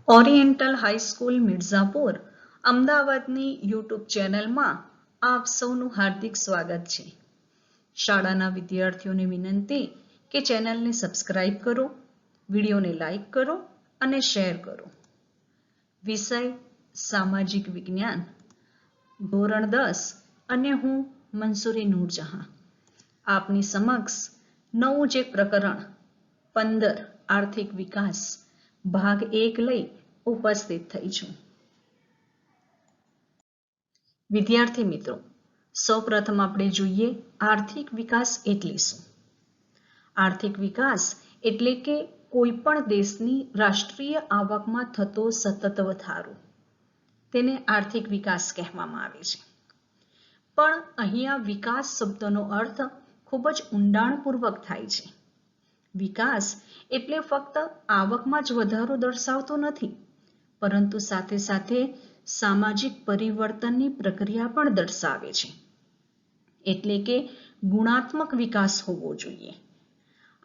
Oriental high school Mirzapur અમદાવાદની YouTube ચેનલમાં આપ સૌનું હાર્દિક સ્વાગત છે. શાળાના વિદ્યાર્થીઓને વિનંતી કે ચેનલને સબસ્ક્રાઇબ કરો, વિડીયોને લાઇક કરો અને શેર કરો. વિષય સામાજિક વિજ્ઞાન, ધોરણ 10 અને હું મંસૂરી નૂરજહાં આપની સમક્ષ નવું જે પ્રકરણ 15 આર્થિક વિકાસ ભાગ 1 લઈ ઉપસ્થિત થઈ છું. વિદ્યાર્થી મિત્રો, સૌપ્રથમ આપણે જોઈએ આર્થિક વિકાસ એટલે શું. આર્થિક વિકાસ એટલે કે કોઈ પણ દેશની રાષ્ટ્રીય આવકમાં થતો સતત વધારો, તેને આર્થિક વિકાસ કહેવામાં આવે છે. પણ અહીંયા વિકાસ શબ્દનો અર્થ ખૂબ જ ઊંડાણપૂર્વક થાય છે. વિકાસ એટલે ફક્ત આવકમાં જ વધારો દર્શાવતો નથી, પરંતુ સાથે સાથે સામાજિક પરિવર્તનની પ્રક્રિયા પણ દર્શાવે છે. એટલે કે ગુણાત્મક વિકાસ હોવો જોઈએ.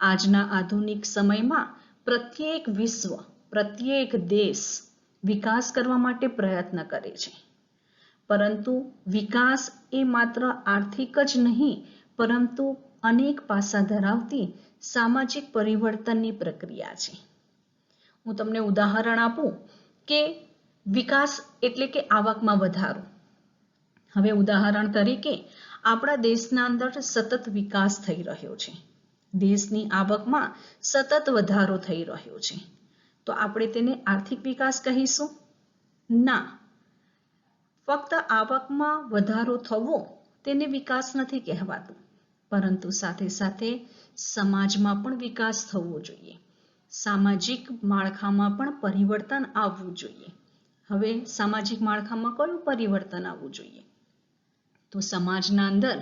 આજના આધુનિક સમયમાં પ્રત્યેક વિશ્વ, પ્રત્યેક દેશ વિકાસ કરવા માટે પ્રયત્ન કરે છે. પરંતુ વિકાસ એ માત્ર આર્થિક જ નહીં, પરંતુ અનેક પાસા ધરાવતી સામાજિક પરિવર્તનની પ્રક્રિયા છે. હું તમને ઉદાહરણ આપું કે વિકાસ એટલે કે આવકમાં વધારો. હવે ઉદાહરણ તરીકે આપણા દેશના અંદર સતત વિકાસ થઈ રહ્યો છે. દેશની આવકમાં સતત વધારો થઈ રહ્યો છે. તો આપણે તેને આર્થિક વિકાસ કહીશું? ના, ફક્ત આવકમાં વધારો થવો તેને વિકાસ નથી કહેવાતું, પરંતુ સાથે સાથે સમાજમાં પણ વિકાસ થવો જોઈએ. સામાજિક માળખામાં પણ પરિવર્તન આવવું જોઈએ. હવે સામાજિક માળખામાં કયું પરિવર્તન આવવું જોઈએ? તો સમાજના અંદર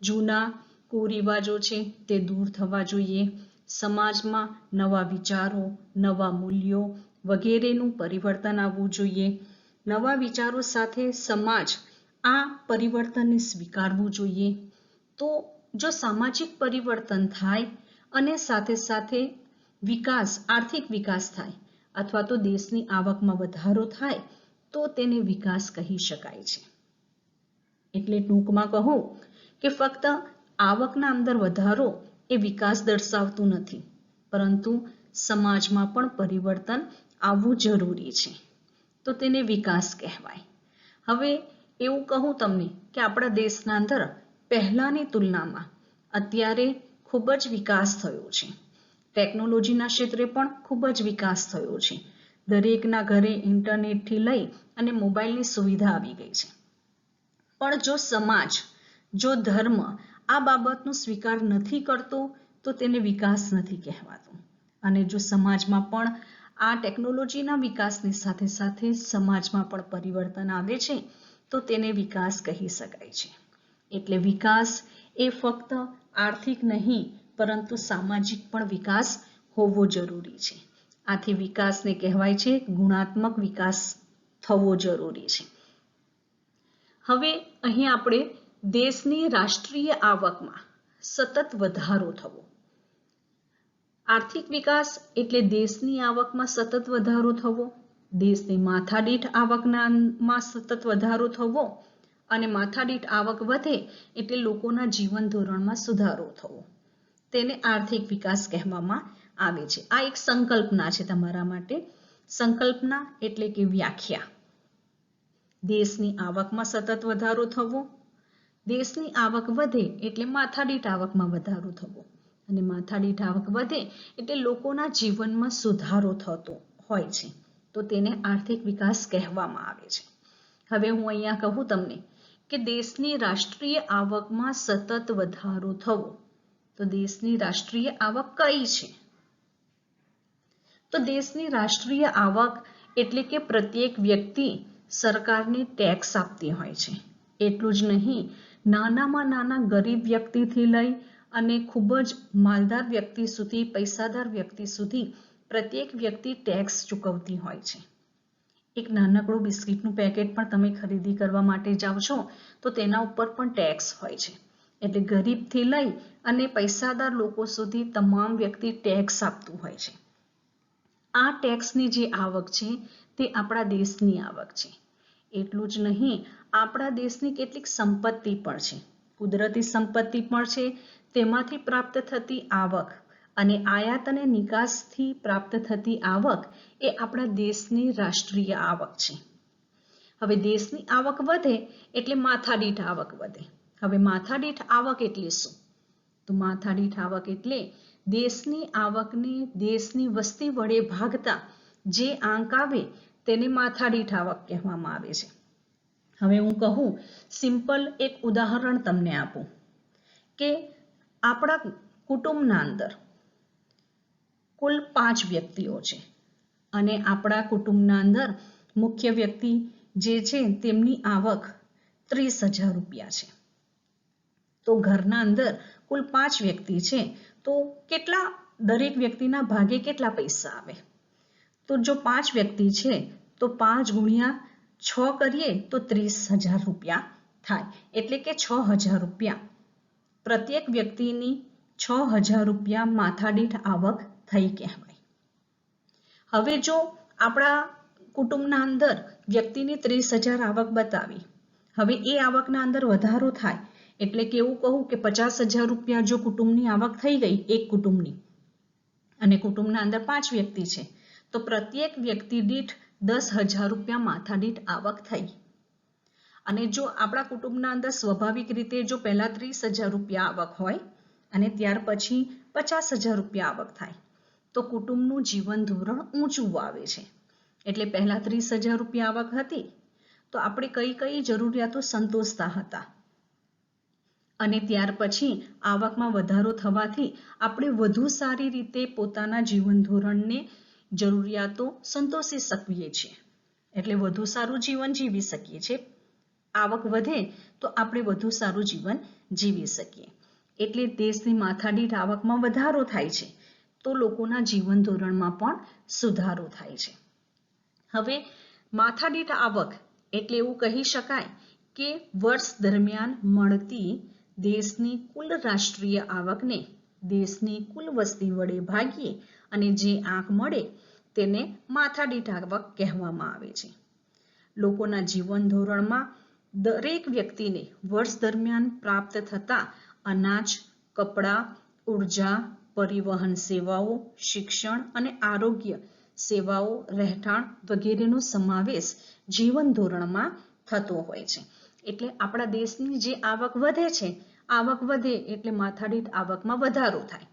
જૂના કુરિવાજો છે તે દૂર થવા જોઈએ. સમાજમાં નવા વિચારો, નવા મૂલ્યો વગેરેનું પરિવર્તન આવવું જોઈએ. નવા વિચારો સાથે સમાજ આ પરિવર્તનને સ્વીકારવું જોઈએ. તો જો સામાજિક પરિવર્તન થાય અને સાથે સાથે વિકાસ, આર્થિક વિકાસ થાય અથવા તો દેશની આવકમાં વધારો થાય તો તેને વિકાસ કહી શકાય છે. એટલે ટૂંકમાં કહું કે ફક્ત આવકના અંદર વધારો એ વિકાસ દર્શાવતું નથી, પરંતુ સમાજમાં પણ પરિવર્તન આવવું જરૂરી છે. તો તેને વિકાસ કહેવાય. હવે એવું કહું તમને કે આપણા દેશના અંદર પહેલાની તુલનામાં અત્યારે ખૂબ જ વિકાસ થયો છે. ટેકનોલોજીના ક્ષેત્રે પણ ખૂબ જ વિકાસ થયો છે. દરેકના ઘરે ઇન્ટરનેટથી લઈ અને મોબાઈલની સુવિધા આવી ગઈ છે. પણ જો સમાજ, જો ધર્મ આ બાબતનો સ્વીકાર નથી કરતો તો તેને વિકાસ નથી કહેવાતો. અને જો સમાજમાં પણ આ ટેકનોલોજીના વિકાસની સાથે સાથે સમાજમાં પણ પરિવર્તન આવે છે તો તેને વિકાસ કહી શકાય છે. એટલે વિકાસ એ ફક્ત આર્થિક નહીં, પરંતુ સામાજિક પણ વિકાસ હોવો જરૂરી છે. આથી વિકાસને કહેવાય છે ગુણાત્મક વિકાસ થવો જરૂરી છે. હવે અહીં આપણે દેશની રાષ્ટ્રીય આવકમાં સતત વધારો થવો. આર્થિક વિકાસ એટલે દેશની આવકમાં સતત વધારો થવો, દેશની માથાદીઠ આવકમાં સતત વધારો થવો, અને માથાદીઠ આવક વધે એટલે લોકોના જીવન ધોરણમાં સુધારો થવો. તેને આર્થિક વિકાસ કહેવામાં આવે છે. આ એક સંકલ્પના છે તમારા માટે. સંકલ્પના એટલે કે વ્યાખ્યા. દેશની આવકમાં સતત વધારો થવો, દેશની આવક વધે એટલે માથાદીઠ આવકમાં વધારો થવો, અને માથાદીઠ આવક વધે એટલે લોકોના જીવનમાં સુધારો થતો હોય છે. તો તેને આર્થિક વિકાસ કહેવામાં આવે છે. હવે હું અહીંયા કહું તમને કે દેશની રાષ્ટ્રીય આવકમાં સતત વધારો થવો, તો દેશની રાષ્ટ્રીય આવક કઈ છે? તો દેશની રાષ્ટ્રીય આવક એટલે કે પ્રત્યેક વ્યક્તિ સરકારને ટેક્સ આપતી હોય છે. એટલું જ નહીં, નાનામાં નાના ગરીબ વ્યક્તિથી લઈ અને ખૂબ જ માલદાર વ્યક્તિ સુધી, પૈસાદાર વ્યક્તિ સુધી પ્રત્યેક વ્યક્તિ ટેક્સ ચૂકવતી હોય છે. એક નાનકડું બિસ્કિટનું પેકેટ પણ તમે ખરીદી કરવા માટે જાઓ છો તો તેના ઉપર પણ ટેક્સ હોય છે. એટલે ગરીબથી લઈ અને પૈસાદાર લોકો સુધી તમામ વ્યક્તિ ટેક્સ આપતું હોય છે. આ ટેક્સની જે આવક છે તે આપણા દેશની આવક છે. એટલું જ નહીં, આપણા દેશની કેટલીક સંપત્તિ પણ છે, કુદરતી સંપત્તિ પણ છે, તેમાંથી પ્રાપ્ત થતી આવક અને આયાત અને નિકાસથી પ્રાપ્ત થતી આવક એ આપણા દેશની રાષ્ટ્રીય આવક છે. હવે દેશની આવક વધે એટલે માથાદીઠ આવક વધે. હવે માથાદીઠ આવક એટલે શું? તો માથાદીઠ આવક એટલે દેશની આવકને દેશની વસ્તી વડે ભાગતા જે આંક આવે તેને માથાદીઠ આવક કહેવામાં આવે છે. હવે હું કહું, સિમ્પલ એક ઉદાહરણ તમને આપું કે આપણા કુટુંબના અંદર કુલ 5 વ્યક્તિઓ છે અને આપણા કુટુંબના અંદર મુખ્ય વ્યક્તિ જે છે તેમની આવક 30,000 રૂપિયા છે. તો ઘરના અંદર કુલ 5 વ્યક્તિ છે, તો કેટલા દરેક વ્યક્તિના ભાગે કેટલા પૈસા આવે? તો જો 5 વ્યક્તિ છે તો 5 ગુણ્યા 6 કરીએ તો 30,000 રૂપિયા થાય, એટલે કે 6,000 રૂપિયા પ્રત્યેક વ્યક્તિની 6,000 રૂપિયા માથાદીઠ આવક થઈ કહેવાય. હવે જો આપણા કુટુંબના અંદર વ્યક્તિની 30,000 આવક બતાવી, હવે એ આવકના અંદર વધારો થાય એટલે કે એવું કહું કે 50,000 રૂપિયા જો કુટુંબની આવક થઈ ગઈ એક કુટુંબની, અને કુટુંબના અંદર 5 વ્યક્તિ છે તો પ્રત્યેક વ્યક્તિ દીઠ 10,000 રૂપિયા માથાદીઠ આવક થઈ. અને જો આપણા કુટુંબના અંદર સ્વાભાવિક રીતે જો પહેલા 30,000 રૂપિયા આવક હોય અને ત્યાર પછી 50,000 રૂપિયા આવક થાય તો કુટુંબનું જીવન ધોરણ ઊંચું આવે છે. એટલે પહેલા 30,000 રૂપિયા આવક હતી તો આપણે કઈ કઈ જરૂરિયાતો સંતોષતા હતા, અને ત્યાર પછી આવકમાં વધારો થવાથી આપણે વધુ સારી રીતે પોતાના જીવન ધોરણને જરૂરિયાતો સંતોષી શકીએ છીએ, એટલે વધુ સારું જીવન જીવી શકીએ છીએ. આવક વધે તો આપણે વધુ સારું જીવન જીવી શકીએ. એટલે દેશની માથાદીઠ આવકમાં વધારો થાય છે તો લોકોના જીવન ધોરણમાં પણ સુધારો થાય છે. હવે માથાદીઠ આવક એટલે એવું કહી શકાય કે વર્ષ દરમિયાન મળતી દેશની કુલ રાષ્ટ્રીય આવકને દેશની કુલ વસ્તી વડે ભાગીએ અને જે આંક મળે તેને માથાદીઠ આવક કહેવામાં આવે છે. લોકોના જીવન ધોરણમાં દરેક વ્યક્તિને વર્ષ દરમિયાન પ્રાપ્ત થતા અનાજ, કપડાં, ઉર્જા, પરિવહન સેવાઓ, શિક્ષણ અને આરોગ્ય સેવાઓ, રહેઠાણ વગેરેનો સમાવેશ જીવન ધોરણમાં થતો હોય છે. એટલે આપણા દેશની જે આવક વધે છે, આવક વધે એટલે માથાદીઠ આવકમાં વધારો થાય.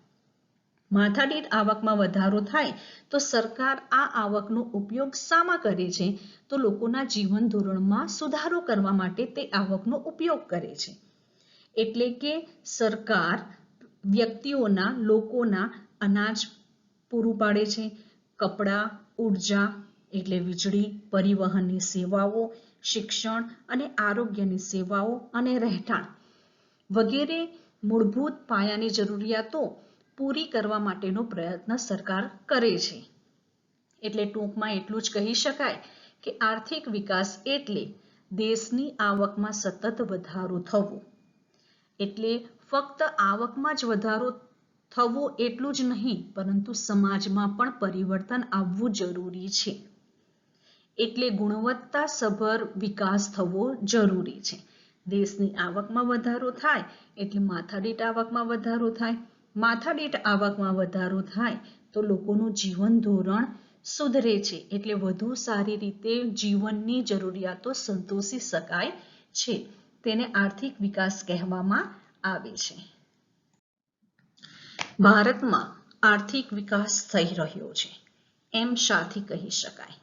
માથાદીઠ આવકમાં વધારો થાય તો સરકાર આ આવકનો ઉપયોગ શામાં કરે છે? તો લોકોના જીવન ધોરણમાં સુધારો કરવા માટે તે આવકનો ઉપયોગ કરે છે. એટલે કે સરકાર વ્યક્તિઓના, લોકોના અનાજ પૂરું પાડે છે, કપડાં, ઉર્જા એટલે વીજળી, પરિવહનની સેવાઓ, શિક્ષણ અને આરોગ્યની સેવાઓ અને રહેઠાણ વગેરે મૂળભૂત પાયાની જરૂરિયાતો પૂરી કરવા માટેનો પ્રયત્ન સરકાર કરે છે. એટલે ટૂંકમાં એટલું જ કહી શકાય કે આર્થિક વિકાસ એટલે દેશની આવકમાં સતત વધારો થવો. એટલે ફક્ત આવકમાં જ વધારો થવો એટલું જ નહીં, પરંતુ સમાજમાં પણ પરિવર્તન આવવું જરૂરી છે. એટલે ગુણવત્તાસભર વિકાસ થવો જરૂરી છે. દેશની આવકમાં વધારો થાય એટલે માથાદીઠ આવકમાં વધારો થાય. માથાદીઠ આવકમાં વધારો થાય તો લોકોનું જીવન ધોરણ સુધરે છે, એટલે વધુ સારી રીતે જીવનની જરૂરિયાતો સંતોષી શકાય છે. તેને આર્થિક વિકાસ કહેવામાં આવે છે. ભારતમાં આર્થિક વિકાસ થઈ રહ્યો છે એમ શાથી કહી શકાય?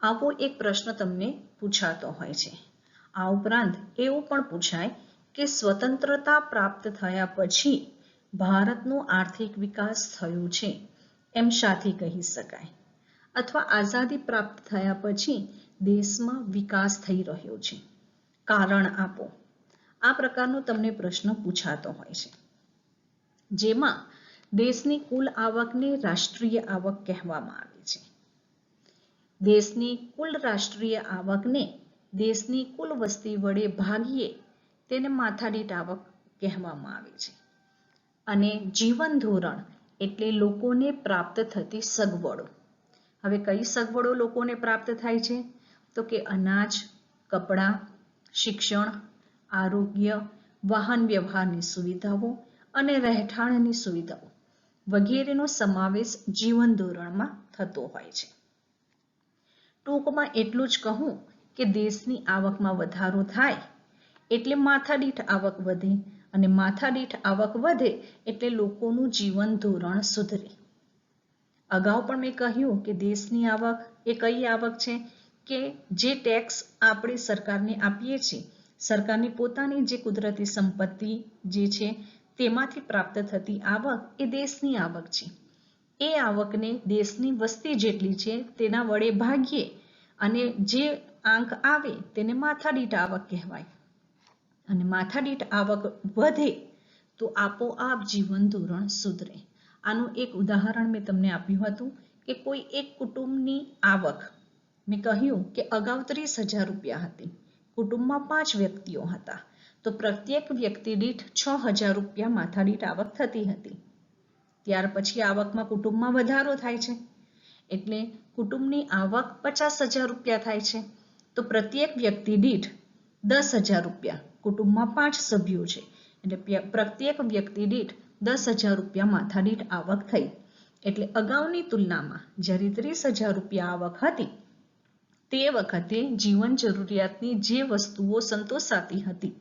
આવો એક પ્રશ્ન તમને પૂછાતો હોય છે. આ ઉપરાંત એવું પણ પૂછાય કે સ્વતંત્રતા પ્રાપ્ત થયા પછી ભારતનો આર્થિક વિકાસ થયો છે એમ શાથી કહી શકાય? અથવા આઝાદી પ્રાપ્ત થયા પછી દેશમાં વિકાસ થઈ રહ્યો છે, કારણ આપો. આ પ્રકારનો તમને પ્રશ્ન પૂછાતો હોય છે, જેમાં દેશની કુલ આવકને રાષ્ટ્રીય આવક કહેવામાં આવે છે. દેશની કુલ રાષ્ટ્રીય આવકને દેશની કુલ વસ્તી વડે ભાગીએ તેને માથાદીઠ આવક કહેવામાં આવે છે. અને જીવન ધોરણ એટલે લોકોને પ્રાપ્ત થતી સગવડો. હવે કઈ સગવડો લોકોને પ્રાપ્ત થાય છે? તો કે અનાજ, કપડાં, શિક્ષણ, આરોગ્ય, વાહન વ્યવહારની સુવિધાઓ અને રહેઠાણની સુવિધાઓ વગેરેનો સમાવેશ જીવન ધોરણમાં થતો હોય છે. ટૂંકમાં એટલું જ કહું કે દેશની આવકમાં વધારો થાય એટલે માથાદીઠ આવક વધે અને માથાદીઠ આવક વધે એટલે લોકોનું જીવન ધોરણ સુધરે. અગાઉ પણ મેં કહ્યું કે દેશની આવક એ કઈ આવક છે કે જે ટેક્સ આપણે સરકારને આપીએ છીએ, સરકારની પોતાની જે કુદરતી સંપત્તિ જે છે તેમાંથી પ્રાપ્ત થતી આવક એ દેશની આવક છે. એ આવકને દેશની વસ્તી જેટલી છે તેના વડે ભાગીએ અને જે આંક આવે તેને માથાદીઠ આવક કહેવાય. અને માથાદીઠ આવક વધે તો આપોઆપ જીવન ધોરણ સુધરે. આનું એક ઉદાહરણ મેં તમને આપ્યું હતું કે કોઈ એક કુટુંબની આવક, મેં કહ્યું કે અગાઉ 30,000 રૂપિયા હતી, કુટુંબમાં 5 વ્યક્તિઓ હતા, તો પ્રત્યેક વ્યક્તિ દીઠ 6,000 રૂપિયા માથાદીઠ આવક થતી હતી. ત્યાર પછી આવકમાં કુટુંબમાં વધારો થાય છે એટલે કુટુંબની આવક 50,000 રૂપિયા થાય છે, તો પ્રત્યેક વ્યક્તિ દીઠ 10,000 રૂપિયા, કુટુંબમાં 5 સભ્યો છે એટલે પ્રત્યેક વ્યક્તિ દીઠ 10,000 રૂપિયા માથાદીઠ આવક થઈ. એટલે અગાઉની તુલનામાં જ્યારે 30,000 રૂપિયા આવક હતી તે વખતે જીવન જરૂરિયાતની જે વસ્તુઓ સંતોષાતી હતી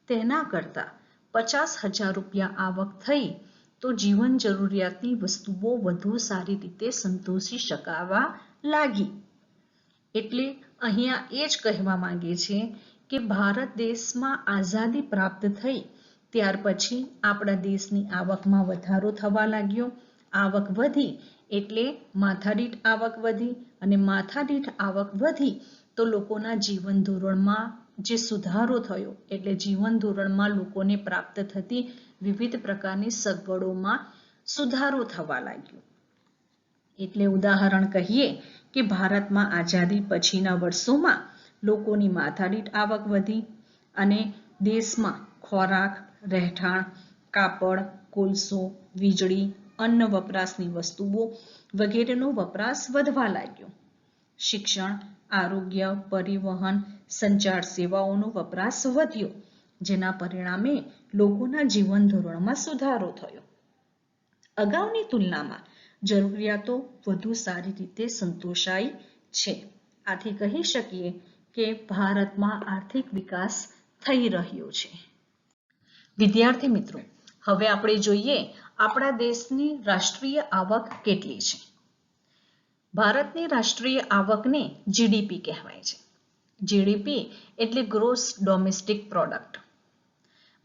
તેના કરતાં 50,000 રૂપિયા આવક થઈ તો જીવન જરૂરિયાતની વસ્તુઓ વધુ સારી રીતે સંતોષી શકાવા લાગી. એટલે અહીંયા એ જ કહેવા માંગે છે કે ભારત દેશમાં આઝાદી પ્રાપ્ત થઈ ત્યાર પછી આપણા દેશની આવકમાં વધારો થવા લાગ્યો. આવક વધી એટલે માથાદીઠ આવક વધી અને માથાદીઠ આવક વધી તો લોકોના જીવન ધોરણમાં જે સુધારો થયો એટલે જીવન ધોરણમાં લોકોને પ્રાપ્ત થતી વિવિધ પ્રકારની સગવડોમાં સુધારો થવા લાગ્યો. એટલે ઉદાહરણ કહીએ કે ભારતમાં આઝાદી પછીના વર્ષોમાં લોકોની માથાદીઠ આવક વધી અને દેશમાં ખોરાક, રહેઠાણ, કાપડ, કોલસો, વીજળી, અન્ન વપરાશની વસ્તુઓ વગેરેનો વપરાશ વધવા લાગ્યો. શિક્ષણ, આરોગ્ય, પરિવહન, સંચાર સેવાઓનો વપરાશ વધ્યો, જેના પરિણામે લોકોના જીવન ધોરણમાં સુધારો થયો. અગાઉની તુલનામાં જરૂરિયાતો વધુ સારી રીતે સંતોષાઈ છે. આથી કહી શકીએ કે ભારતમાં આર્થિક વિકાસ થઈ રહ્યો છે. વિદ્યાર્થી મિત્રો, હવે આપણે જોઈએ આપણા દેશની રાષ્ટ્રીય આવક કેટલી છે. ભારતની રાષ્ટ્રીય આવકને જીડીપી કહેવાય છે. જીડીપી એટલે ગ્રોસ ડોમેસ્ટિક પ્રોડક્ટ.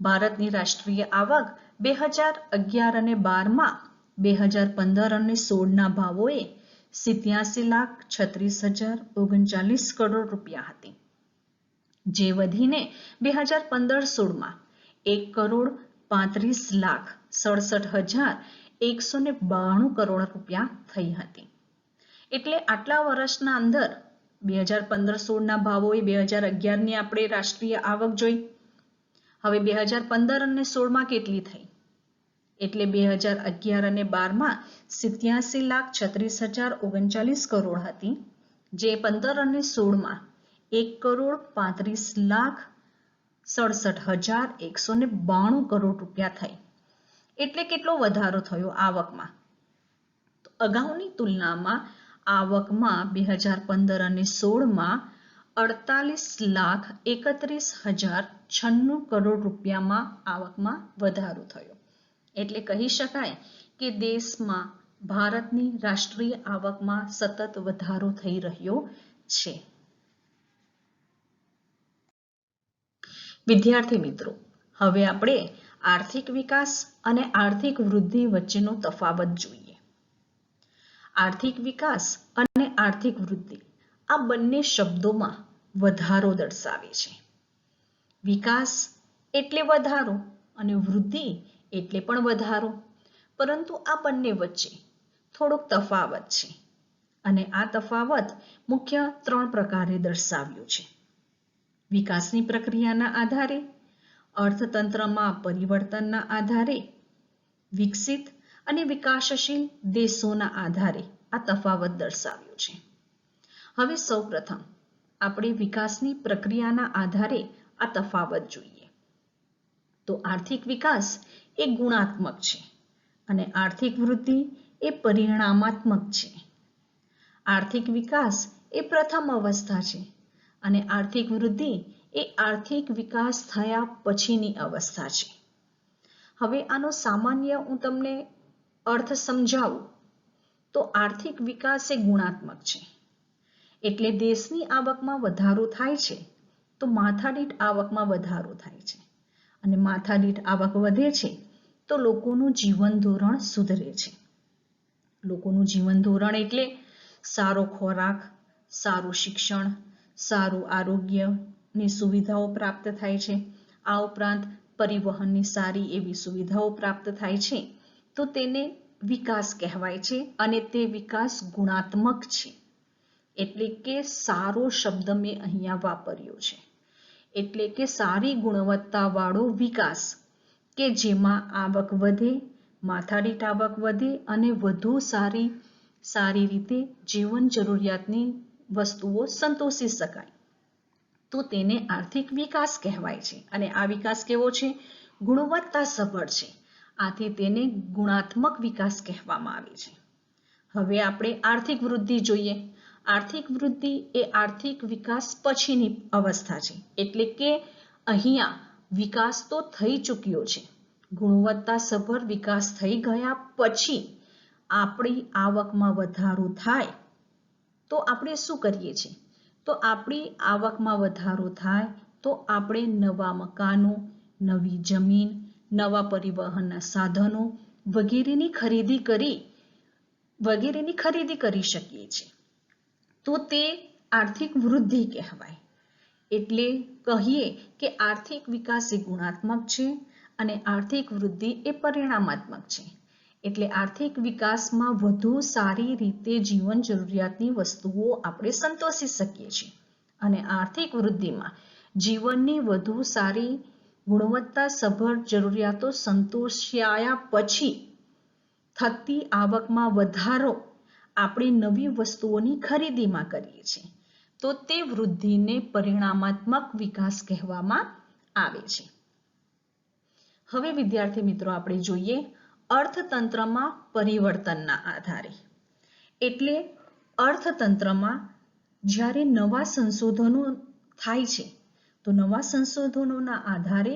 ભારતની રાષ્ટ્રીય આવક 2011 અને 12માં 2015 અને 16ના ભાવોએ 87,36,039 કરોડ રૂપિયા હતી, જે વધીને 2015-16માં 1,35,67,192 કરોડ રૂપિયા થઈ હતી. એટલે આટલા વર્ષના અંદર 2015-16ના ભાવોએ 2011ની આપણે રાષ્ટ્રીય આવક જોઈ. હવે 2015 અને 16માં કેટલી થઈ? એટલે 2011 અને 12માં 87,36,039 કરોડ હતી, જે 15 અને 16માં 1,35,67,192 કરોડ રૂપિયા થઈ. એટલે કેટલો વધારો થયો આવકમાં? તો અગાઉની તુલનામાં આવકમાં 2015 અને 16માં 48,31,096 કરોડ રૂપિયામાં આવકમાં વધારો થયો. એટલે કહી શકાય કે દેશમાં ભારતની રાષ્ટ્રીય આવકમાં સતત વધારો થઈ રહ્યો છે. વિદ્યાર્થી મિત્રો, હવે આપણે આર્થિક વિકાસ અને આર્થિક વૃદ્ધિ વચ્ચેનો તફાવત જોઈએ. આર્થિક વિકાસ અને આર્થિક વૃદ્ધિ આ બંને શબ્દોમાં વધારો દર્શાવે છે. વિકાસ એટલે વધારો અને વૃદ્ધિ એટલે પણ વધારો, પરંતુ આ બંને વચ્ચે થોડોક તફાવત છે અને આ તફાવત મુખ્ય 3 પ્રકારે દર્શાવ્યો છે. વિકાસની પ્રક્રિયાના આધારે, અર્થતંત્રમાં પરિવર્તનના આધારે, વિકસિત અને વિકાસશીલ દેશોના આધારે આ તફાવત દર્શાવ્યો છે. હવે સૌપ્રથમ આપણે વિકાસની પ્રક્રિયાના આધારે આ તફાવત જોઈએ. તો આર્થિક વિકાસ એ ગુણાત્મક છે અને આર્થિક વૃદ્ધિ એ પરિણામાત્મક છે. આર્થિક વિકાસ એ પ્રથમ અવસ્થા છે અને આર્થિક વૃદ્ધિ એ આર્થિક વિકાસ થયા પછીની અવસ્થા છે. હવે આનો સામાન્ય હું તમને અર્થ સમજાવું તો આર્થિક વિકાસ એ ગુણાત્મક છે, એટલે દેશની આવકમાં વધારો થાય છે તો માથાદીઠ આવકમાં વધારો થાય છે અને માથાદીઠ આવક વધે છે તો લોકોનું જીવન ધોરણ સુધરે છે. લોકોનું જીવન ધોરણ એટલે સારો ખોરાક, સારું શિક્ષણ, સારું આરોગ્યની સુવિધાઓ પ્રાપ્ત થાય છે. આ ઉપરાંત પરિવહનની સારી એવી સુવિધાઓ પ્રાપ્ત થાય છે તો તેને વિકાસ કહેવાય છે અને તે વિકાસ ગુણાત્મક છે. એટલે કે સારો શબ્દ મેં અહીંયા વાપર્યો છે. એટલે કે સારી ગુણવત્તાવાળો વિકાસ કે જેમાં આવક વધે, માથાદીઠ આવક વધે અને વધુ સારી રીતે જીવન જરૂરિયાતની વસ્તુઓ સંતોષી શકાય તો તેને આર્થિક વિકાસ કહેવાય છે. અને આ વિકાસ કેવો છે? ગુણવત્તાસભર છે. આથી તેને ગુણાત્મક વિકાસ કહેવામાં આવે છે. હવે આપણે આર્થિક વૃદ્ધિ જોઈએ. આર્થિક વૃદ્ધિ એ આર્થિક વિકાસ પછીની અવસ્થા છે. એટલે કે અહીંયા વિકાસ તો થઈ ચૂક્યો છે. ગુણવત્તાસભર વિકાસ થઈ ગયા પછી આપણી આવકમાં વધારો થાય તો આપણે શું કરીએ છીએ? તો આપણી આવકમાં વધારો થાય તો આપણે નવા મકાનો, નવી જમીન, નવા પરિવહનના સાધનો વગેરેની ખરીદી કરી શકીએ છીએ. તો તે આર્થિક વૃદ્ધિ કહેવાય. એટલે કહીએ કે આર્થિક વિકાસ એ ગુણાત્મક છે અને આર્થિક વૃદ્ધિ એ પરિણામાત્મક છે. એટલે આર્થિક વિકાસમાં વધુ સારી રીતે જીવન જરૂરિયાતની વસ્તુઓ આપણે સંતોષી શકીએ છીએ અને આર્થિક વૃદ્ધિમાં જીવનની વધુ સારી ગુણવત્તાસભર જરૂરિયાતો સંતોષાયા પછી થતી આવકમાં વધારો આપણે નવી વસ્તુઓની ખરીદીમાં કરીએ છીએ તો તે વૃદ્ધિને પરિણામાત્મક વિકાસ કહેવામાં આવે છે. હવે વિદ્યાર્થી મિત્રો આપણે જોઈએ અર્થતંત્રમાં પરિવર્તનના આધારે. એટલે અર્થતંત્રમાં જ્યારે નવા સંશોધનો થાય છે તો નવા સંશોધનોના આધારે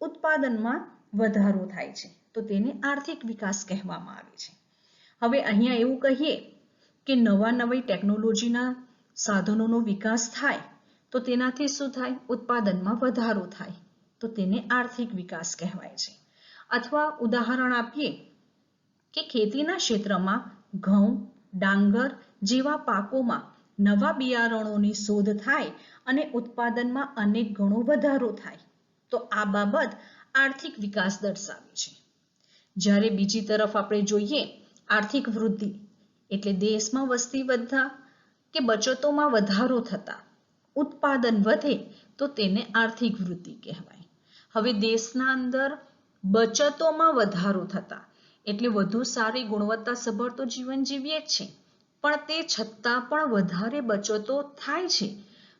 ઉત્પાદનમાં વધારો થાય છે તો તેને આર્થિક વિકાસ કહેવામાં આવે છે. હવે અહીંયા એવું કહીએ કે નવી ટેકનોલોજીના સાધનોનો વિકાસ થાય તો તેનાથી શું થાય? ઉત્પાદનમાં વધારો થાય તો તેને આર્થિક વિકાસ કહેવાય છે. અથવા ઉદાહરણ આપીએ કે ખેતીના ક્ષેત્રમાં ઘઉં, ડાંગર જેવા પાકોમાં નવા બિયારણોની શોધ થાય અને ઉત્પાદનમાં અનેક ગણો વધારો થાય તો આ બાબત આર્થિક વિકાસ દર્શાવે છે. જ્યારે બીજી તરફ આપણે જોઈએ આર્થિક વૃદ્ધિ એટલે દેશમાં વસ્તી વધતા કે બચતોમાં વધારો થતા ઉત્પાદન વધે તો તેને આર્થિક વૃદ્ધિ કહેવાય. હવે દેશના અંદર બચતોમાં વધારો થતા એટલે વધુ સારી ગુણવત્તાસભર તો જીવન જીવીએ જ છે પણ તે છતાં પણ વધારે બચતો થાય છે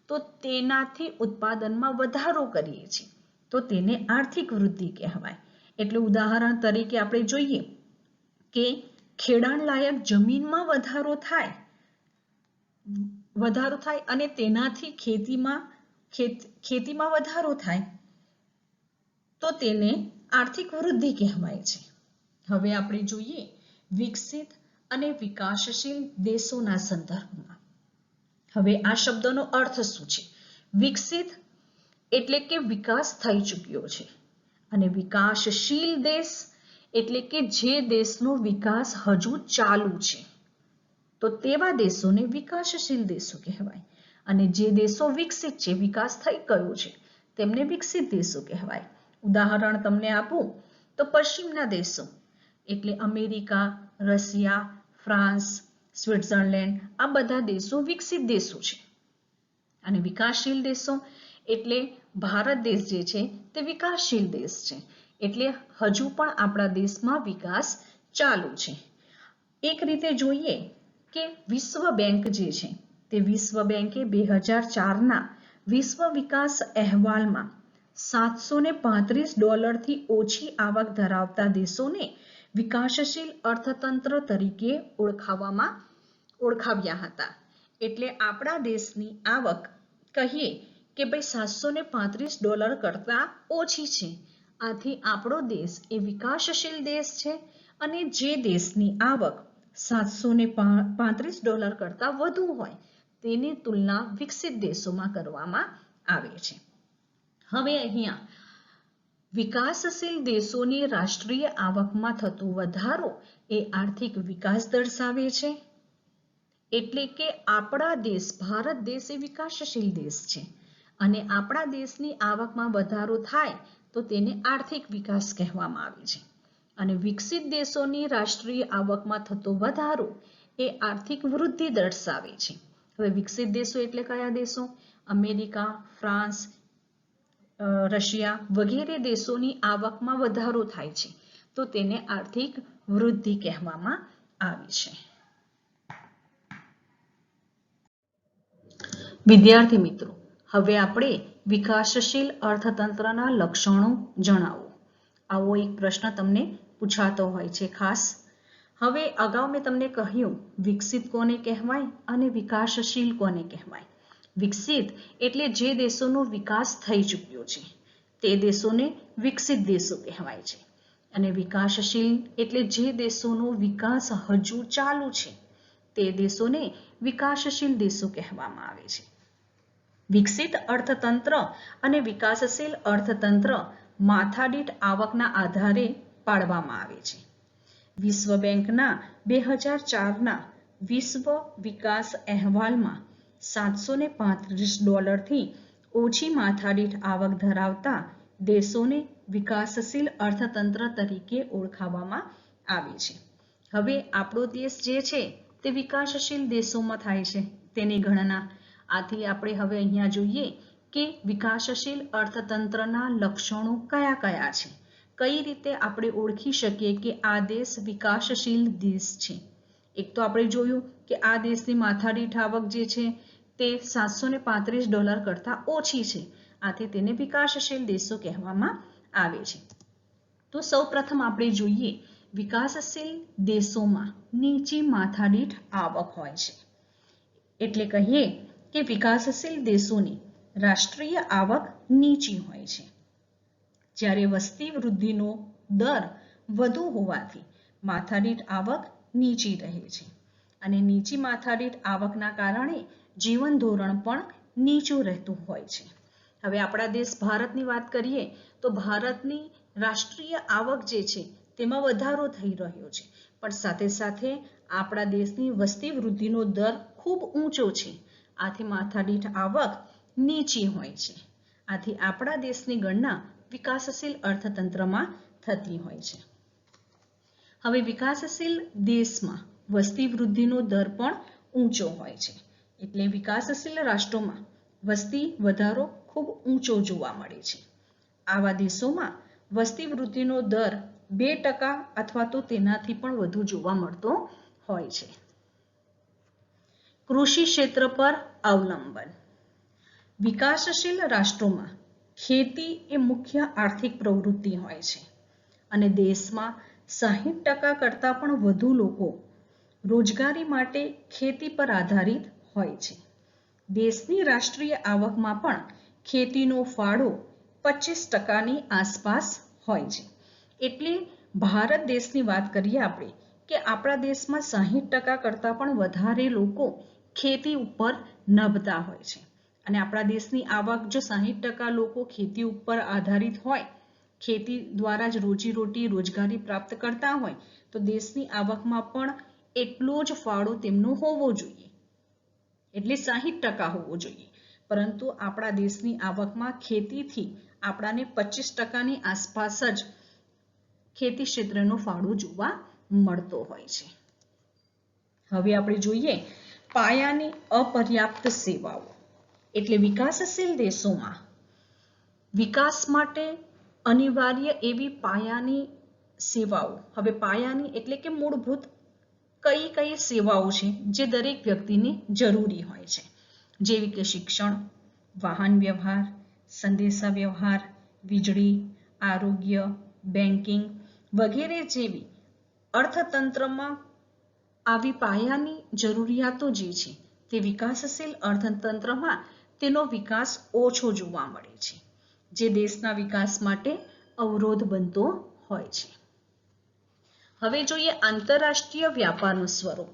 તો તેનાથી ઉત્પાદનમાં વધારો કરીએ છીએ તો તેને આર્થિક વૃદ્ધિ કહેવાય. એટલે ઉદાહરણ તરીકે આપણે જોઈએ કે ખેડાણ લાયક જમીનમાં વધારો થાય અને તેનાથી ખેતીમાં વધારો થાય તો તેને આર્થિક વૃદ્ધિ કહેવાય છે. હવે આપણે જોઈએ વિકસિત અને વિકાસશીલ દેશોના સંદર્ભમાં. હવે આ શબ્દનો અર્થ શું છે? વિકસિત એટલે કે વિકાસ થઈ ચૂક્યો છે અને વિકાસશીલ દેશ એટલે કે જે દેશનો વિકાસ હજુ ચાલુ છે તો તેવા દેશોને વિકાસશીલ દેશો કહેવાય અને જે દેશો વિકસિત છે, વિકાસ થઈ ગયો છે તેમને વિકસિત દેશો કહેવાય. ઉદાહરણ તમને આપું તો પશ્ચિમના દેશો એટલે અમેરિકા, રશિયા, ફ્રાન્સ, સ્વિટ્ઝરલેન્ડ આ બધા દેશો વિકસિત દેશો છે અને વિકાસશીલ દેશો એટલે ભારત દેશ જે છે તે વિકાસશીલ દેશ છે એટલે હજુ પણ આપણા દેશમાં વિકાસ ચાલુ છે. એક રીતે જોઈએ કે વિશ્વ બેંક જે છે તે વિશ્વ બેંકે 2004ના વિશ્વ વિકાસ અહેવાલમાં $735 ઓછી આવક ધરાવતા દેશોને વિકાસશીલ અર્થતંત્ર તરીકે ઓળખાવ્યા હતા. એટલે આપણા દેશની આવક કહીએ કે ભાઈ $735 કરતાં ઓછી છે. આથી આપણો દેશ એ વિકાસશીલ દેશ છે અને જે દેશની આવક $735 કરતાં વધુ હોય તેની તુલના વિકસિત દેશોમાં કરવામાં આવે છે. હવે અહીંયા વિકાસશીલ દેશોની રાષ્ટ્રીય આવકમાં થતો વધારો એ આર્થિક વિકાસ દર્શાવે છે. એટલે કે આપણા દેશ ભારત દેશ એ વિકાસશીલ દેશ છે અને આપણા દેશની આવકમાં વધારો થાય તો તેને આર્થિક વિકાસ કહેવામાં આવે છે અને વિકસિત દેશોની રાષ્ટ્રીય આવકમાં થતો વધારો એ આર્થિક વૃદ્ધિ દર્શાવે છે. હવે વિકસિત દેશો એટલે કયા દેશો? અમેરિકા, ફ્રાન્સ, રશિયા વગેરે દેશોની આવકમાં વધારો થાય છે તો તેને આર્થિક વૃદ્ધિ કહેવામાં આવે છે. વિદ્યાર્થી મિત્રો, હવે આપણે વિકાસશીલ અર્થતંત્રના લક્ષણો જણાવો. આવો એક પ્રશ્ન તમને પૂછાતો હોય છે ખાસ. હવે અગાઉ મેં તમને કહ્યું વિકસિત કોને કહેવાય અને વિકાસશીલ કોને કહેવાય. વિકસિત એટલે જે દેશોનો વિકાસ થઈ ચૂક્યો છે તે દેશોને વિકસિત દેશો કહેવાય છે અને વિકાસશીલ એટલે જે દેશોનો વિકાસ હજુ ચાલુ છે તે દેશોને વિકાસશીલ દેશો કહેવામાં આવે છે. વિકસિત અર્થતંત્ર અને વિકાસશીલ અર્થતંત્ર માથાદીઠ આવકના આધારે પાડવામાં આવે છે. વિશ્વ બેંકના 2004ના વિશ્વ વિકાસ અહેવાલમાં $735 થી ઓછી માથાદીઠ આવક ધરાવતા દેશોને વિકાસશીલ અર્થતંત્ર તરીકે ઓળખાવવામાં આવે છે. હવે આપણો દેશ જે છે તે વિકાસશીલ દેશોમાં થાય છે તેની ગણના. આથી આપણે હવે અહીંયા જોઈએ કે વિકાસશીલ અર્થતંત્રના લક્ષણો કયા કયા છે. કઈ રીતે આપણે ઓળખી શકીએ કે આ દેશ વિકાસશીલ દેશ છે. એક તો આપણે જોયું કે આ દેશની માથાદીઠ આવક જે છે તે $735 કરતાં ઓછી છે. આથી તેને વિકાસશીલ દેશો કહેવામાં આવે છે. તો સૌપ્રથમ આપણે જોઈએ વિકાસશીલ દેશોમાં નીચી માથાદીઠ આવક હોય છે. એટલે કહીએ કે વિકાસશીલ દેશોની રાષ્ટ્રીય આવક નીચી હોય છે. જ્યારે વસ્તી વૃદ્ધિનો દર વધુ હોવાથી માથાદીઠ આવક નીચી રહે છે અને નીચી માથાદીઠ આવકના કારણે જીવન ધોરણ પણ નીચું રહેતું હોય છે. હવે આપણા દેશ ભારતની વાત કરીએ તો ભારતની રાષ્ટ્રીય આવક જે છે તેમાં વધારો થઈ રહ્યો છે પણ સાથે સાથે આપણા દેશની વસ્તી વૃદ્ધિનો દર ખૂબ ઊંચો છે. આથી માથાદીઠ આવક નીચી હોય છે. આથી આપણા દેશની ગણના વિકાસશીલ અર્થતંત્રમાં થતી હોય છે. હવે વિકાસશીલ દેશમાં વસ્તી વૃદ્ધિનો દર પણ ઊંચો હોય છે. એટલે વિકાસશીલ રાષ્ટ્રોમાં વસ્તી વધારો ખૂબ ઊંચો જોવા મળે છે. આવા દેશોમાં વસ્તી વૃદ્ધિનો દર 2% અથવા તો તેનાથી પણ વધુ જોવા મળતો હોય છે. કૃષિ ક્ષેત્ર પર અવલંબન. વિકાસશીલ રાષ્ટ્રોમાં ખેતી એ મુખ્ય આર્થિક પ્રવૃત્તિ હોય છે અને દેશમાં 60% કરતાં પણ વધુ લોકો રોજગારી માટે ખેતી પર આધારિત હોય છે. દેશની રાષ્ટ્રીય આવકમાં પણ ખેતીનો ફાળો 25%ની આસપાસ હોય છે. એટલે ભારત દેશની વાત કરીએ આપણે કે આપણા દેશમાં 60% કરતાં પણ વધારે લોકો ખેતી ઉપર નભતા હોય છે અને આપણા દેશની આવક જો 60% લોકો ખેતી ઉપર આધારિત હોય, ખેતી દ્વારા જ રોજીરોટી રોજગારી પ્રાપ્ત કરતા હોય તો દેશની આવકમાં પણ એટલો જ ફાળો તેમનો હોવો જોઈએ. એટલે 60% હોવો જોઈએ. પરંતુ આપણા દેશની આવકમાં ખેતીથી આપણાને 25%ની આસપાસ જ ખેતી ક્ષેત્રનો ફાળો જોવા મળતો હોય છે. હવે આપણે જોઈએ પાયાની અપર્યાપ્ત સેવાઓ. એટલે વિકાસશીલ દેશોમાં વિકાસ માટે અનિવાર્ય એવી પાયાની સેવાઓ. હવે પાયાની એટલે કે મૂળભૂત કઈ કઈ સેવાઓ છે જે દરેક વ્યક્તિને જરૂરી હોય છે, જેવી કે શિક્ષણ, વાહન વ્યવહાર, સંદેશા વ્યવહાર, વીજળી, આરોગ્ય, બેન્કિંગ વગેરે જેવી અર્થતંત્રમાં આવી પાયાની જરૂરિયાતો જે છે તે વિકાસશીલ અર્થતંત્રમાં તેનો વિકાસ ઓછો જોવા મળે છે, જે દેશના વિકાસ માટે અવરોધ બનતો હોય છે. હવે જોઈએ આંતરરાષ્ટ્રીય વ્યાપારનું સ્વરૂપ.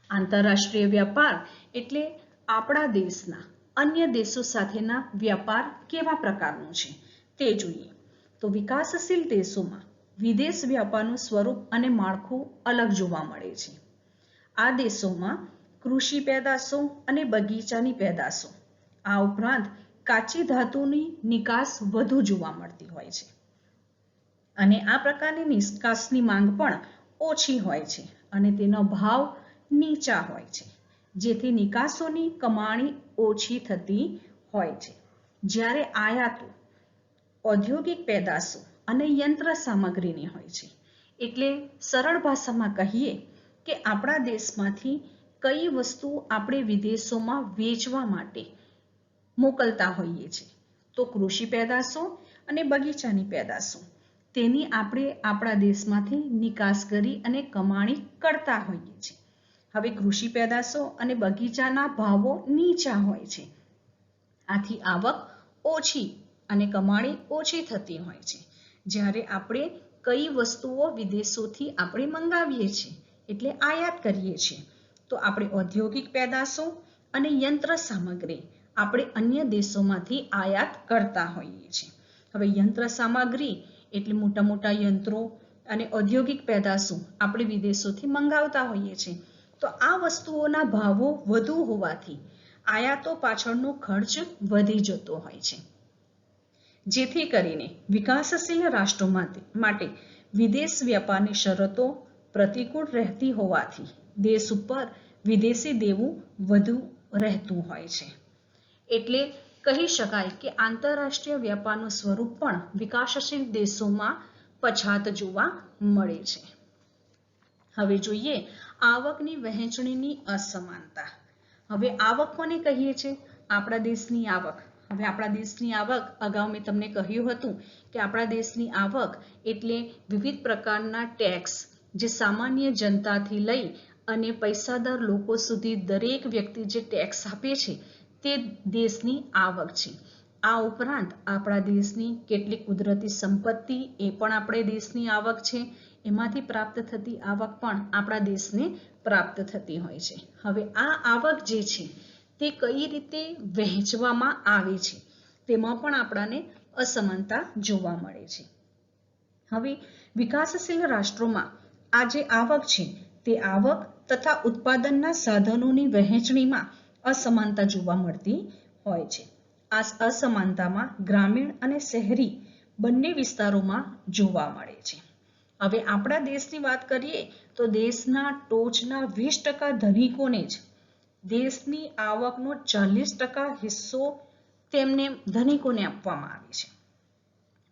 આંતરરાષ્ટ્રીય વ્યાપાર એટલે આપણા દેશના અન્ય દેશો સાથેના વ્યાપાર કેવા પ્રકારનો છે તે જોઈએ. તો વિકાસશીલ દેશોમાં વિદેશ વ્યાપારનું સ્વરૂપ અને માળખું અલગ જોવા મળે છે. આ દેશોમાં કૃષિ પેદાશો અને બગીચાની પેદાશો, આ ઉપરાંત કાચી ધાતુની નિકાસ વધુ જોવા મળતી હોય છે અને આ પ્રકારની નિકાસની માંગ પણ ઓછી હોય છે અને તેનો ભાવ નીચા હોય છે, જેથી નિકાસોની કમાણી ઓછી થતી હોય છે. જ્યારે આયાતો ઔદ્યોગિક પેદાશો અને યંત્ર સામગ્રીની હોય છે. એટલે સરળ ભાષામાં કહીએ કે આપણા દેશમાંથી કઈ વસ્તુ આપણે વિદેશોમાં વેચવા માટે મોકલતા હોઈએ છીએ, તો કૃષિ પેદાશો અને બગીચાની પેદાશો તેની આપણે આપણા દેશમાંથી નિકાસ કરી અને કમાણી કરતા હોઈએ છીએ. હવે કૃષિ પેદાશો અને બગીચાના ભાવો નીચા હોય છે, આથી આવક ઓછી અને કમાણી ઓછી થતી હોય છે. જ્યારે આપણે કઈ વસ્તુઓ વિદેશોથી આપણે મંગાવીએ છીએ એટલે આયાત કરીએ છીએ, તો આપણે ઔદ્યોગિક પેદાશો અને યંત્ર સામગ્રી આપણે અન્ય દેશોમાંથી આયાત કરતા હોઈએ છીએ. હવે યંત્ર સામગ્રી એટલે મોટા મોટા યંત્રો અને ઔદ્યોગિક પેદાશો આપણે વિદેશોથી મંગાવતા હોઈએ છીએ, તો આ વસ્તુઓના ભાવો વધુ હોવાથી આયાતો પાછળનો ખર્ચ વધી જતો હોય છે, જેથી કરીને વિકાસશીલ રાષ્ટ્રો માટે વિદેશ વ્યાપારની શરતો પ્રતિકૂળ રહેતી હોવાથી દેશ ઉપર વિદેશી દેવું વધુ રહેતું હોય છે. એટલે કહી શકાય કે આંતરરાષ્ટ્રીય વ્યાપારનું સ્વરૂપ પણ વિકાસશીલ દેશોમાં પછાત જોવા મળે છે. હવે જોઈએ આવકની વહેંચણીની અસમાનતા. હવે આવક કોને કહીએ છીએ? આપણા દેશની આવક. હવે આપણા દેશની આવક અગાઉ મેં તમને કહ્યું હતું કે આપણા દેશની આવક એટલે વિવિધ પ્રકારના ટેક્સ જે સામાન્ય જનતાથી લઈ અને પૈસાદાર લોકો સુધી દરેક વ્યક્તિ જે ટેક્સ આપે છે તે દેશની આવક છે. આ ઉપરાંત આપણા દેશની કેટલીક કુદરતી સંપત્તિ એ પણ આપણે દેશની આવક છે. એમાંથી પ્રાપ્ત થતી આવક પણ આપણા દેશને પ્રાપ્ત થતી હોય છે. હવે આ આવક જે છે તે કઈ રીતે વહેંચવામાં આવે છે તેમાં પણ આપણાને અસમાનતા જોવા મળે છે. હવે વિકાસશીલ રાષ્ટ્રોમાં આ જે આવક છે તે આવક તથા ઉત્પાદનના સાધનોની વહેંચણીમાં અસમાનતા જોવા મળતી હોય છે. આ અસમાનતામાં ગ્રામીણ અને શહેરી બંને વિસ્તારોમાં જોવા મળે છે. હવે આપણા દેશની વાત કરીએ તો દેશના ટોચના 20% ધનિકોને જ દેશની આવકનો 40% હિસ્સો તેમને ધનિકોને આપવામાં આવે છે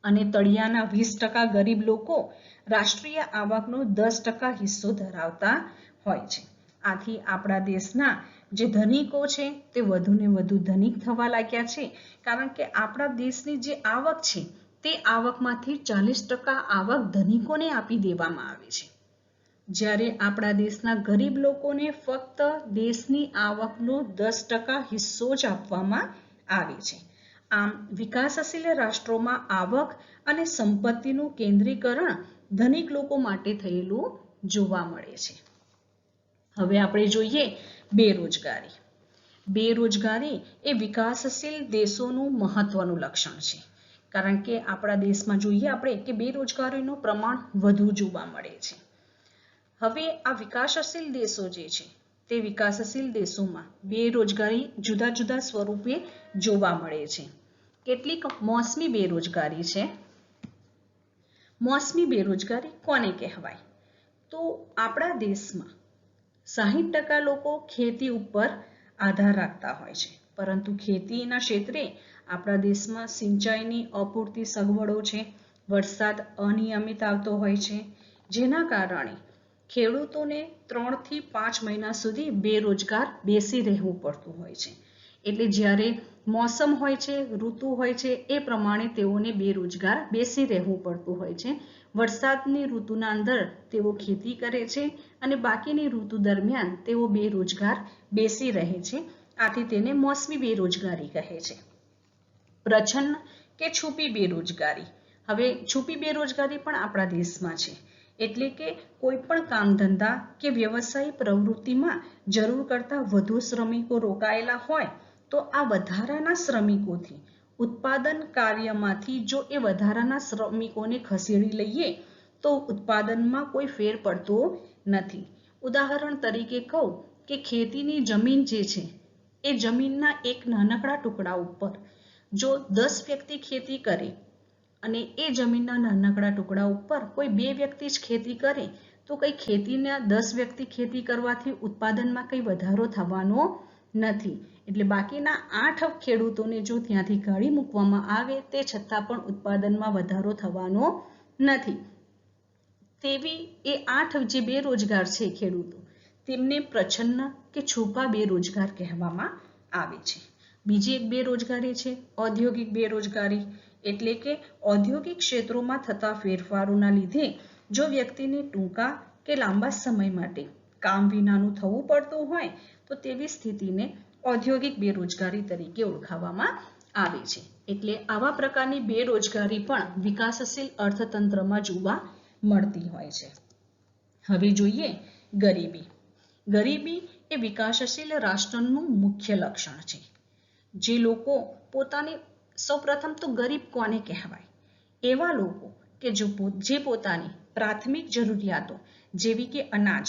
અને તળિયાના 20% ગરીબ લોકો રાષ્ટ્રીય આવકનો 10% હિસ્સો ધરાવતા હોય છે. આથી આપણા દેશના જે ધનિકો છે તે વધુને વધુ ધનિક થવા લાગ્યા છે, કારણ કે આપણા દેશની જે આવક છે તે આવકમાંથી 40% આવક ધનિકોને આપી દેવામાં આવે છે, જ્યારે આપણા દેશના ગરીબ લોકોને ફક્ત દેશની આવકનો 10% હિસ્સો જ આપવામાં આવે છે. આમ વિકાસશીલ રાષ્ટ્રોમાં આવક અને સંપત્તિનું કેન્દ્રીકરણ ધનિક લોકો માટે થયેલું જોવા મળે છે. હવે આપણે જોઈએ બેરોજગારી. બેરોજગારી એ વિકાસશીલ દેશોનું મહત્વનું લક્ષણ છે, કારણ કે આપણા દેશમાં જોઈએ આપણે કે બેરોજગારીનું પ્રમાણ વધુ જોવા મળે છે. હવે આ વિકાસશીલ દેશો જે છે તે વિકાસશીલ દેશોમાં બેરોજગારી જુદા જુદા સ્વરૂપે જોવા મળે છે. કેટલીક મોસમી બેરોજગારી છે. મોસમી બેરોજગારી કોને કહેવાય? તો આપણા દેશમાં 60% લોકો ખેતી ઉપર આધાર રાખતા હોય છે, પરંતુ ખેતીના ક્ષેત્રે આપણા દેશમાં સિંચાઈની અપૂરતી સગવડો છે, વરસાદ અનિયમિત આવતો હોય છે, જેના કારણે ખેડૂતોને 3 થી 5 મહિના સુધી બેરોજગાર બેસી રહેવું પડતું હોય છે. એટલે જ્યારે મોસમ હોય છે, ઋતુ હોય છે, એ પ્રમાણે તેઓને બેરોજગાર બેસી રહેવું પડતું હોય છે. વરસાદની ઋતુના અંદર તેઓ ખેતી કરે છે અને બાકીની ઋતુ દરમિયાન તેઓ બેરોજગાર બેસી રહે છે. આથી તેને મોસમી બેરોજગારી કહે છે. પ્રચ્છન્ન કે છુપી બેરોજગારી. હવે છુપી બેરોજગારી પણ આપણા દેશમાં છે. એટલે કે કોઈ પણ કામ ધંધા કે વ્યવસાયિક પ્રવૃત્તિમાં જરૂર કરતાં વધુ શ્રમિકો રોકાયેલા હોય તો આ વધારાના શ્રમિકોથી ઉત્પાદન કાર્યમાંથી જો એ વધારાના શ્રમિકોને ખસેડી લઈએ તો ઉત્પાદનમાં કોઈ ફેર પડતો નથી. ઉદાહરણ તરીકે કહું કે ખેતીની જમીન જે છે એ જમીનના એક નાનકડા ટુકડા ઉપર જો 10 વ્યક્તિ ખેતી કરે અને એ જમીનના નાનકડા ટુકડા ઉપર કોઈ 2 વ્યક્તિ જ ખેતી કરે તો કઈ ખેતીના 10 વ્યક્તિ ખેતી કરવાથી ઉત્પાદનમાં કંઈ વધારો થવાનો નથી. એટલે બાકીના 8 ખેડૂતોને જો ત્યાંથી કાઢી મૂકવામાં આવે તે છતાં પણ ઉત્પાદનમાં વધારો થવાનો નથી. તેવી એ 8 જે બેરોજગાર છે ખેડૂતો તેમને પ્રચ્છન્ન કે છુપા બેરોજગાર કહેવામાં આવે છે. બીજી એક બેરોજગારી છે ઔદ્યોગિક બેરોજગારી. એટલે કે ઔદ્યોગિક ક્ષેત્રોમાં થતા ફેરફારોના લીધે જો વ્યક્તિને ટૂંકા કે લાંબા સમય માટે કામ વિનાનું થવું પડતું હોય તો તેવી સ્થિતિને ઔદ્યોગિક બેરોજગારી તરીકે ઓળખાવવામાં આવે છે. એટલે આવા પ્રકારની બેરોજગારી પણ વિકાસશીલ અર્થતંત્રમાં જોવા મળતી હોય છે. હવે જોઈએ ગરીબી. ગરીબી એ વિકાસશીલ રાષ્ટ્રનું મુખ્ય લક્ષણ છે. જે લોકો પોતાની સૌપ્રથમ તો ગરીબ કોને કહેવાય? એવા લોકો કે જે પોતાની પ્રાથમિક જરૂરિયાતો જેવી કે અનાજ,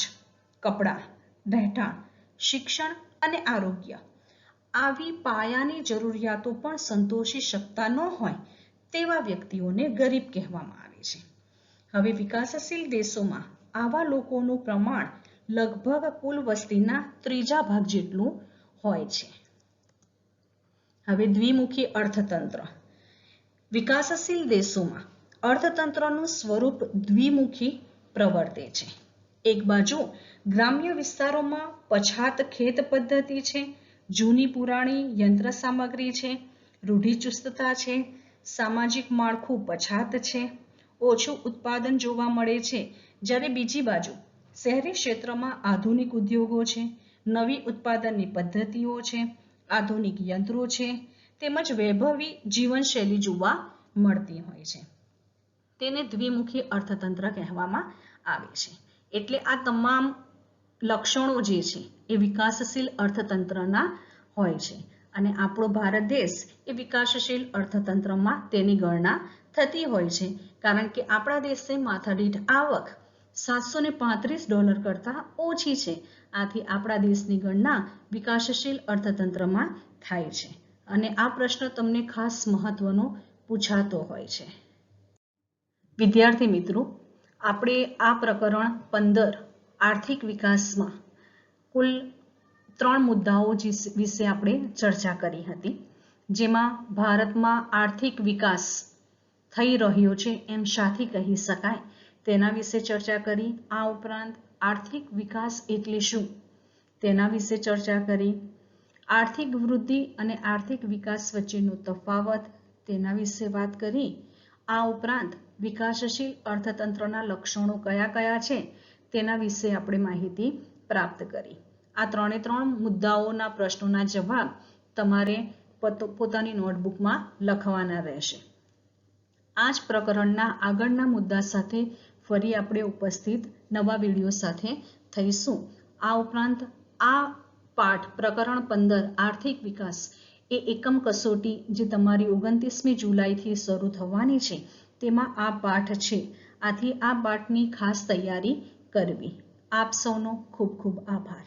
કપડાં, રહેઠાણ, શિક્ષણ અને આરોગ્ય આવી પાયાની જરૂરિયાતો પણ સંતોષી શકતા ન હોય તેવા વ્યક્તિઓને ગરીબ કહેવામાં આવે છે. હવે વિકાસશીલ દેશોમાં આવા લોકોનું પ્રમાણ લગભગ કુલ વસ્તીના 3 ભાગ જેટલું હોય છે. હવે દ્વિમુખી અર્થતંત્ર. વિકાસશીલ દેશોમાં અર્થતંત્રનું સ્વરૂપ દ્વિમુખી પ્રવર્તે છે. એક બાજુ ગ્રામ્ય વિસ્તારોમાં પછાત ખેત પદ્ધતિ છે, જૂની પુરાણી યંત્ર સામગ્રી છે, રૂઢિચુસ્તતા છે, સામાજિક માળખું પછાત છે, ઓછું ઉત્પાદન જોવા મળે છે. જ્યારે બીજી બાજુ શહેરી ક્ષેત્રમાં આધુનિક ઉદ્યોગો છે, નવી ઉત્પાદનની પદ્ધતિઓ છે, આધુનિક યંત્રો છે તેમજ વૈભવી જીવનશૈલી જોવા મળતી હોય છે. તેને દ્વિમુખી અર્થતંત્ર કહેવામાં આવે છે. એટલે આ તમામ લક્ષણો જે છે એ વિકાસશીલ અર્થતંત્રના હોય છે અને આપણો ભારત દેશ એ વિકાસશીલ અર્થતંત્રમાં તેની ગણના થતી હોય છે. કારણ કે આપણા દેશે માથાદીઠ આવક $735 કરતાં ઓછી છે. આથી આપણા દેશની ગણના વિકાસશીલ અર્થતંત્રમાં થાય છે અને આ પ્રશ્ન તમને ખાસ મહત્વનો પૂછાતો હોય છે. વિદ્યાર્થી મિત્રો, આપણે આ પ્રકરણ 15 આર્થિક વિકાસમાં કુલ 3 મુદ્દાઓ વિશે આપણે ચર્ચા કરી હતી. જેમાં ભારતમાં આર્થિક વિકાસ થઈ રહ્યો છે એમ શાથી કહી શકાય તેના વિશે ચર્ચા કરી. આ ઉપરાંત આર્થિક વિકાસ એટલે શું તેના વિશે ચર્ચા કરી. આર્થિક વૃદ્ધિ અને આર્થિક વિકાસ વચ્ચેનો તફાવત તેના વિશે વાત કરી. આ ઉપરાંત વિકાસશીલ અર્થતંત્રના લક્ષણો કયા કયા છે તેના વિશે આપણે માહિતી પ્રાપ્ત કરી. આ 3 મુદ્દાઓના પ્રશ્નોના જવાબ તમારે પોતાની નોટબુકમાં લખવાના રહેશે. આ જ પ્રકરણના આગળના મુદ્દા સાથે ફરી આપણે ઉપસ્થિત નવા વિડીયો સાથે થઈશું. આ ઉપરાંત આ પાઠ પ્રકરણ 15 આર્થિક વિકાસ એ એકમ કસોટી જે તમારી 29મી જુલાઈથી શરૂ થવાની છે તેમાં આ પાઠ છે. આથી આ પાઠની ખાસ તૈયારી કરવી. આપ સૌનો ખૂબ ખૂબ આભાર.